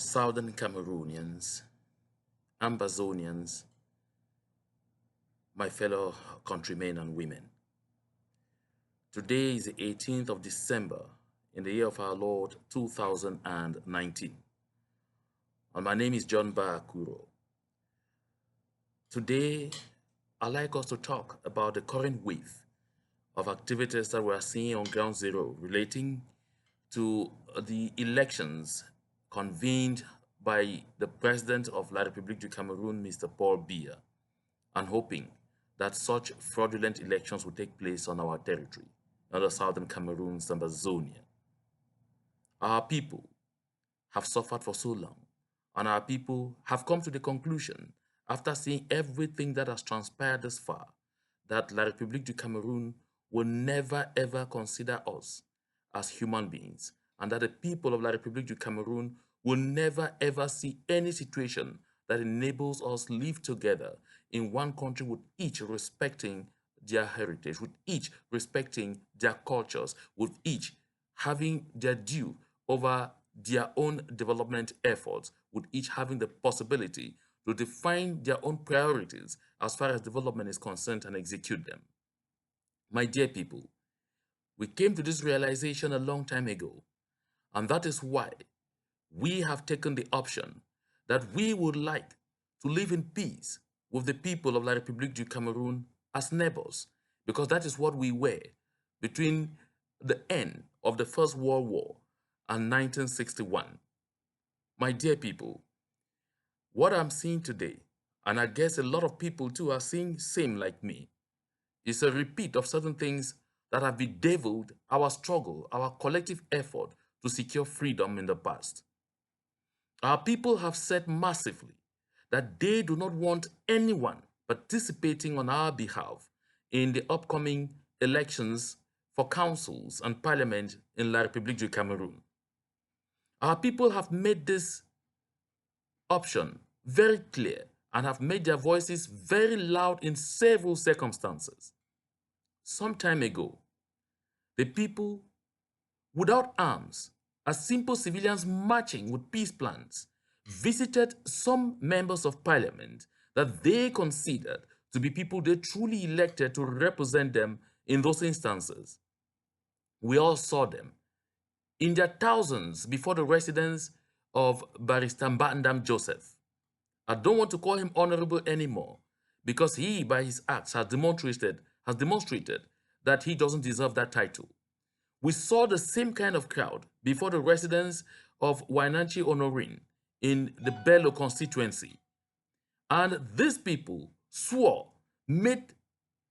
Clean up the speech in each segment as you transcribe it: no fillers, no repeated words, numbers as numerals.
Southern Cameroonians, Ambazonians, my fellow countrymen and women. Today is the 18th of December in the year of our Lord 2019. And my name is John Bakuro. Today, I'd like us to talk about the current wave of activities that we are seeing on ground zero relating to the elections convened by the President of La République du Cameroon, Mr. Paul Biya, and hoping that such fraudulent elections will take place on our territory, on the southern Cameroon, Ambazonia. Our people have suffered for so long, and our people have come to the conclusion, after seeing everything that has transpired thus far, that La République du Cameroon will never ever consider us as human beings, and that the people of La République du Cameroon will never ever see any situation that enables us live together in one country, with each respecting their heritage, with each respecting their cultures, with each having their due over their own development efforts, with each having the possibility to define their own priorities as far as development is concerned and execute them. My dear people, we came to this realization a long time ago, and that is why we have taken the option that we would like to live in peace with the people of La République du Cameroon as neighbors, because that is what we were between the end of the First World War and 1961. My dear people, what I'm seeing today, and I guess a lot of people too are seeing same like me, is a repeat of certain things that have bedeviled our struggle, our collective effort to secure freedom in the past. Our people have said massively that they do not want anyone participating on our behalf in the upcoming elections for councils and parliament in La République du Cameroon. Our people have made this option very clear and have made their voices very loud in several circumstances. Some time ago, the people without arms, as simple civilians marching with peace plans, visited some members of parliament that they considered to be people they truly elected to represent them in those instances. We all saw them in their thousands before the residence of Barrister Mbandam Joseph. I don't want to call him honorable anymore, because he, by his acts, has demonstrated that he doesn't deserve that title. We saw the same kind of crowd before the residence of Wainanchi Honorin in the Bello constituency. And these people swore, made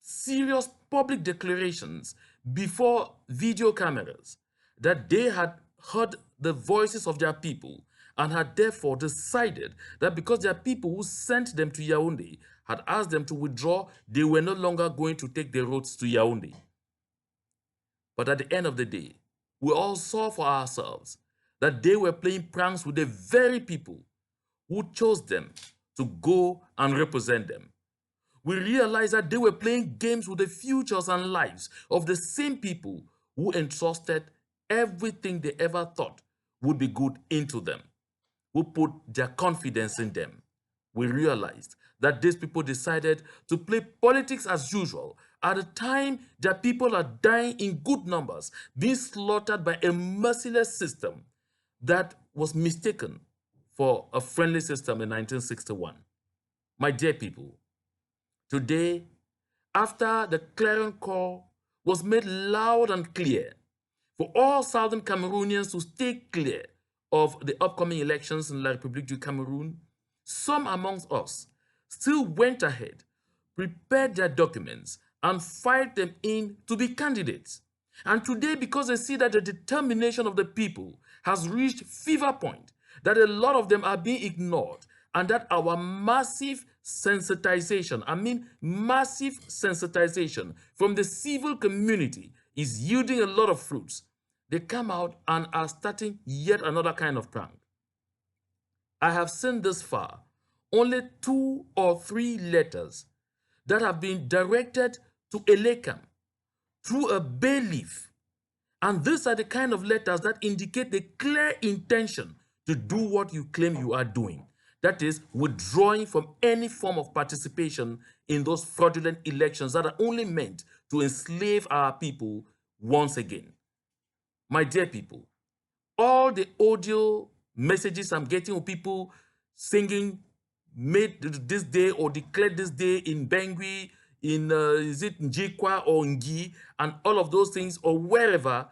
serious public declarations before video cameras that they had heard the voices of their people and had therefore decided that because their people who sent them to Yaounde had asked them to withdraw, they were no longer going to take the roads to Yaounde. But at the end of the day, we all saw for ourselves that they were playing pranks with the very people who chose them to go and represent them. We realized that they were playing games with the futures and lives of the same people who entrusted everything they ever thought would be good into them, who put their confidence in them. We realized that these people decided to play politics as usual at a time that people are dying in good numbers, being slaughtered by a merciless system that was mistaken for a friendly system in 1961. My dear people, today, after the clarion call was made loud and clear for all Southern Cameroonians to stay clear of the upcoming elections in La République du Cameroon, some amongst us still went ahead, prepared their documents, and filed them in to be candidates. And today, because they see that the determination of the people has reached fever point, that a lot of them are being ignored, and that our massive sensitization from the civil community is yielding a lot of fruits, they come out and are starting yet another kind of prank. I have seen this far only 2 or 3 letters that have been directed to ELECAM through a bailiff. And these are the kind of letters that indicate the clear intention to do what you claim you are doing. That is, withdrawing from any form of participation in those fraudulent elections that are only meant to enslave our people once again. My dear people, all the audio messages I'm getting of people singing made this day or declared this day in Bangui, in is it Njikwa or Ngi, and all of those things, or wherever,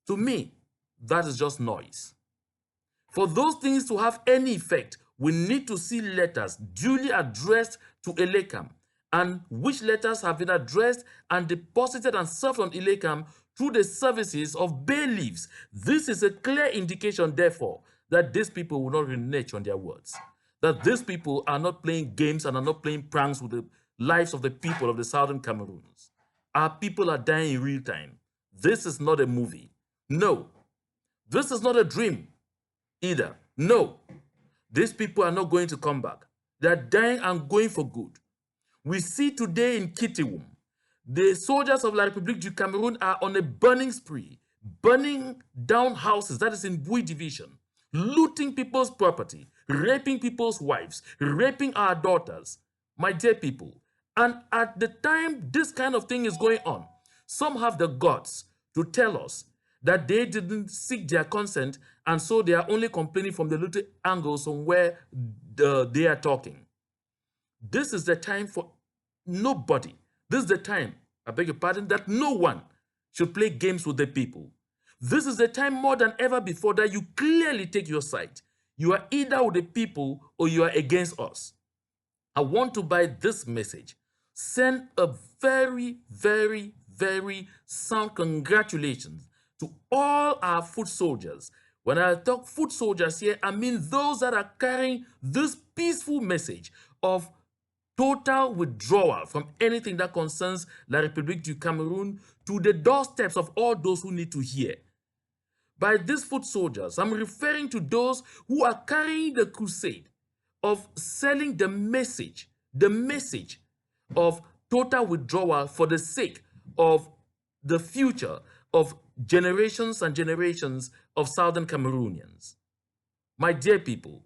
to me, that is just noise. For those things to have any effect, we need to see letters duly addressed to ELECAM, and which letters have been addressed and deposited and served on ELECAM through the services of bailiffs. This is a clear indication, therefore, that these people will not renege on their words. That these people are not playing games and are not playing pranks with the lives of the people of the Southern Cameroons. Our people are dying in real time. This is not a movie. No. This is not a dream either. No. These people are not going to come back. They are dying and going for good. We see today in Kittiwum, the soldiers of La République du Cameroun are on a burning spree, burning down houses, that is in Bui Division, looting people's property, raping people's wives, raping our daughters. My dear people, and at the time this kind of thing is going on, some have the guts to tell us that they didn't seek their consent, and so they are only complaining from the little angles on where they are talking. This is the time for nobody. This is the time, I beg your pardon, that no one should play games with the people. This is the time more than ever before that you clearly take your side. You are either with the people or you are against us. I want to, by this message, send a very, very, very sound congratulations to all our foot soldiers. When I talk foot soldiers here, I mean those that are carrying this peaceful message of total withdrawal from anything that concerns La République du Cameroun to the doorsteps of all those who need to hear. By these foot soldiers, I'm referring to those who are carrying the crusade of selling the message of total withdrawal for the sake of the future of generations and generations of Southern Cameroonians. My dear people,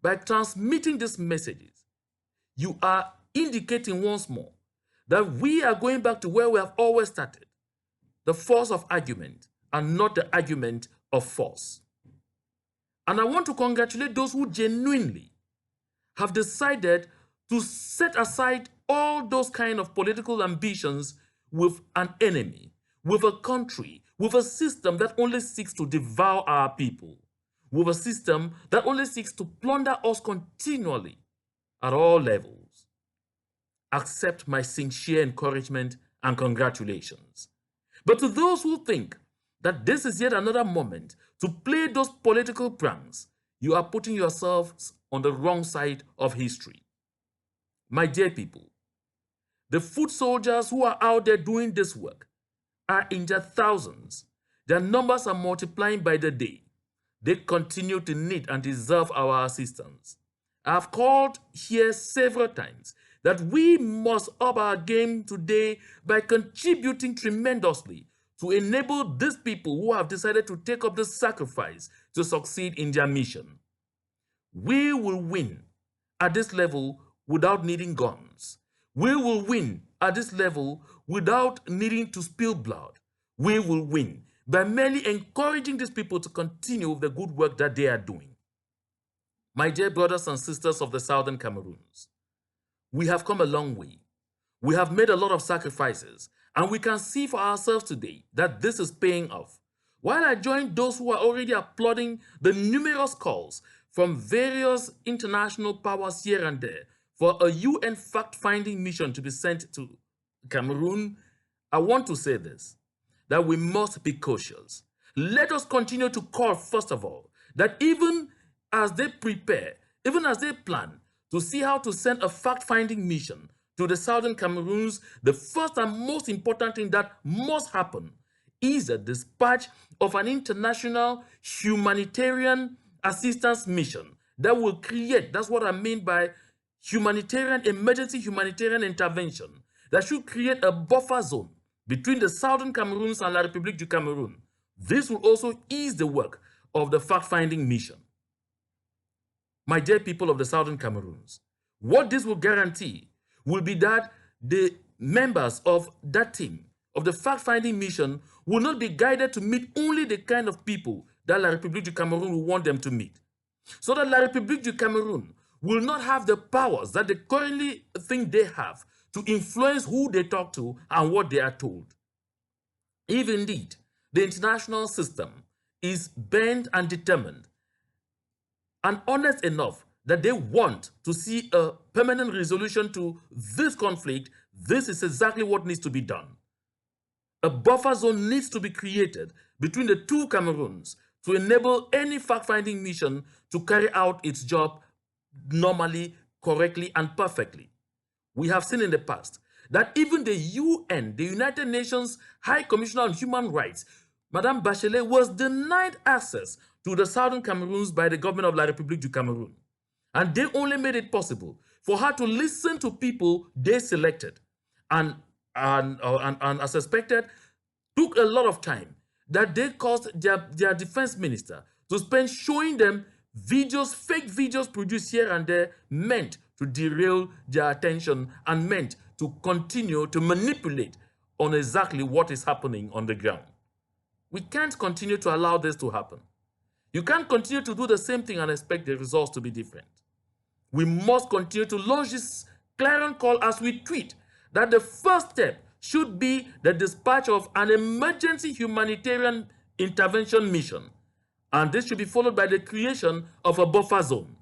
by transmitting these messages, you are indicating once more that we are going back to where we have always started, the force of argument and not the argument of force. And I want to congratulate those who genuinely have decided to set aside all those kind of political ambitions with an enemy, with a country, with a system that only seeks to devour our people, with a system that only seeks to plunder us continually at all levels. Accept my sincere encouragement and congratulations. But to those who think that this is yet another moment to play those political pranks, you are putting yourselves on the wrong side of history. My dear people, the foot soldiers who are out there doing this work are in their thousands. Their numbers are multiplying by the day. They continue to need and deserve our assistance. I have called here several times that we must up our game today by contributing tremendously to enable these people who have decided to take up the sacrifice to succeed in their mission. We will win at this level without needing guns. We will win at this level without needing to spill blood. We will win by merely encouraging these people to continue with the good work that they are doing. My dear brothers and sisters of the Southern Cameroons, we have come a long way. We have made a lot of sacrifices, and we can see for ourselves today that this is paying off. While I join those who are already applauding the numerous calls from various international powers here and there for a UN fact-finding mission to be sent to Cameroon, I want to say this, that we must be cautious. Let us continue to call, first of all, that even as they prepare, even as they plan to see how to send a fact-finding mission to the Southern Cameroons, the first and most important thing that must happen is the dispatch of an international humanitarian assistance mission that will create, that's what I mean by emergency humanitarian intervention, that should create a buffer zone between the Southern Cameroons and La République du Cameroun. This will also ease the work of the fact-finding mission. My dear people of the Southern Cameroons, what this will guarantee will be that the members of that team, of the fact-finding mission, will not be guided to meet only the kind of people that La République du Cameroon will want them to meet. So that La République du Cameroon will not have the powers that they currently think they have to influence who they talk to and what they are told. If indeed the international system is bent and determined and honest enough that they want to see a permanent resolution to this conflict, this is exactly what needs to be done. A buffer zone needs to be created between the two Cameroons to enable any fact-finding mission to carry out its job normally, correctly, and perfectly. We have seen in the past that even the UN, the United Nations High Commissioner on Human Rights, Madame Bachelet, was denied access to the Southern Cameroons by the government of La République du Cameroon. And they only made it possible for her to listen to people they selected. And as suspected, took a lot of time that they caused their defense minister to spend showing them videos, fake videos produced here and there, meant to derail their attention and meant to continue to manipulate on exactly what is happening on the ground. We can't continue to allow this to happen. You can't continue to do the same thing and expect the results to be different. We must continue to launch this clarion call as we tweet that the first step should be the dispatch of an emergency humanitarian intervention mission. And this should be followed by the creation of a buffer zone,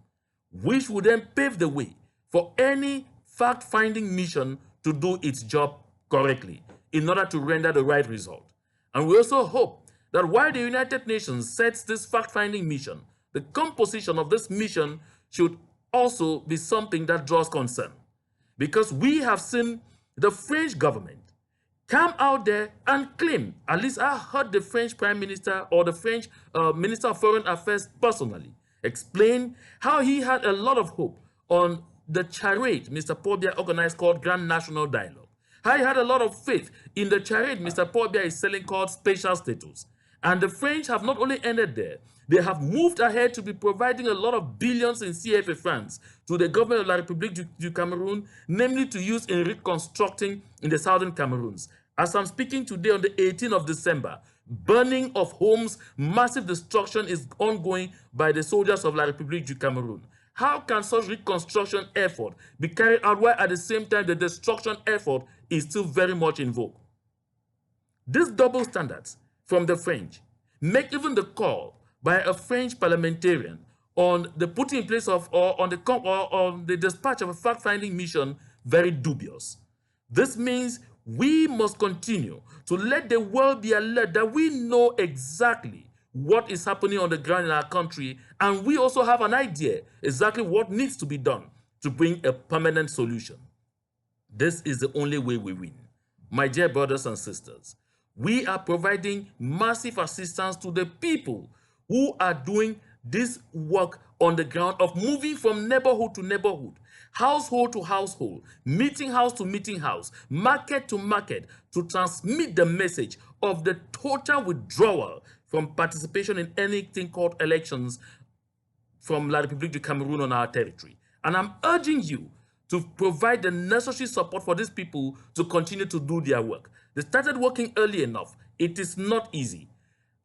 which would then pave the way for any fact-finding mission to do its job correctly in order to render the right result. And we also hope that while the United Nations sets this fact-finding mission, the composition of this mission should also be something that draws concern. Because we have seen the French government come out there and claim, at least I heard the French Prime Minister or the French Minister of Foreign Affairs personally explain how he had a lot of hope on the charade Mr. Paul Biya organized called Grand National Dialogue. How he had a lot of faith in the charade Mr. Paul Biya is selling called Spatial Status. And the French have not only ended there, they have moved ahead to be providing a lot of billions in CFA francs to the government of La République du Cameroon, namely to use in reconstructing in the southern Cameroons. As I'm speaking today on the 18th of December, burning of homes, massive destruction is ongoing by the soldiers of La République du Cameroon. How can such reconstruction effort be carried out while at the same time the destruction effort is still very much in vogue? These double standards from the French make even the call by a French parliamentarian on the putting in place of or on the dispatch of a fact-finding mission very dubious. This means we must continue to let the world be alert that we know exactly what is happening on the ground in our country, and we also have an idea exactly what needs to be done to bring a permanent solution. This is the only way we win. My dear brothers and sisters, we are providing massive assistance to the people who are doing this work on the ground of moving from neighborhood to neighborhood, household to household, meeting house to meeting house, market to market, to transmit the message of the total withdrawal from participation in anything called elections from La République du Cameroon on our territory. And I'm urging you to provide the necessary support for these people to continue to do their work. They started working early enough. It is not easy.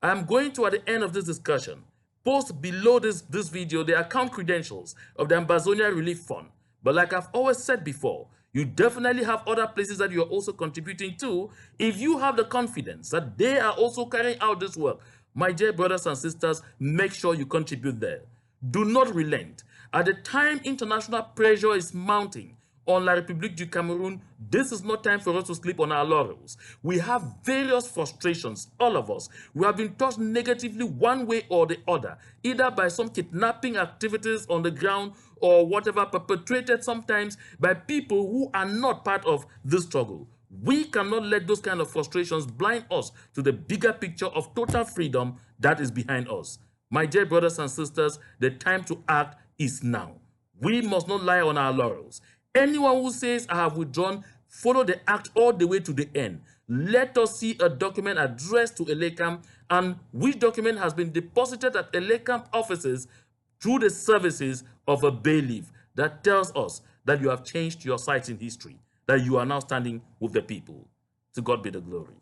I'm going to, at the end of this discussion, post below this video the account credentials of the Ambazonia Relief Fund. But like I've always said before, you definitely have other places that you're also contributing to. If you have the confidence that they are also carrying out this work, my dear brothers and sisters, make sure you contribute there. Do not relent. At the time international pressure is mounting on La République du Cameroon, this is not time for us to sleep on our laurels. We have various frustrations, all of us. We have been touched negatively one way or the other, either by some kidnapping activities on the ground or whatever, perpetrated sometimes by people who are not part of this struggle. We cannot let those kind of frustrations blind us to the bigger picture of total freedom that is behind us. My dear brothers and sisters, the time to act is now. We must not lie on our laurels. Anyone who says, I have withdrawn, follow the act all the way to the end. Let us see a document addressed to ELECAM, and which document has been deposited at ELECAM offices through the services of a bailiff that tells us that you have changed your sites in history, that you are now standing with the people. To God be the glory.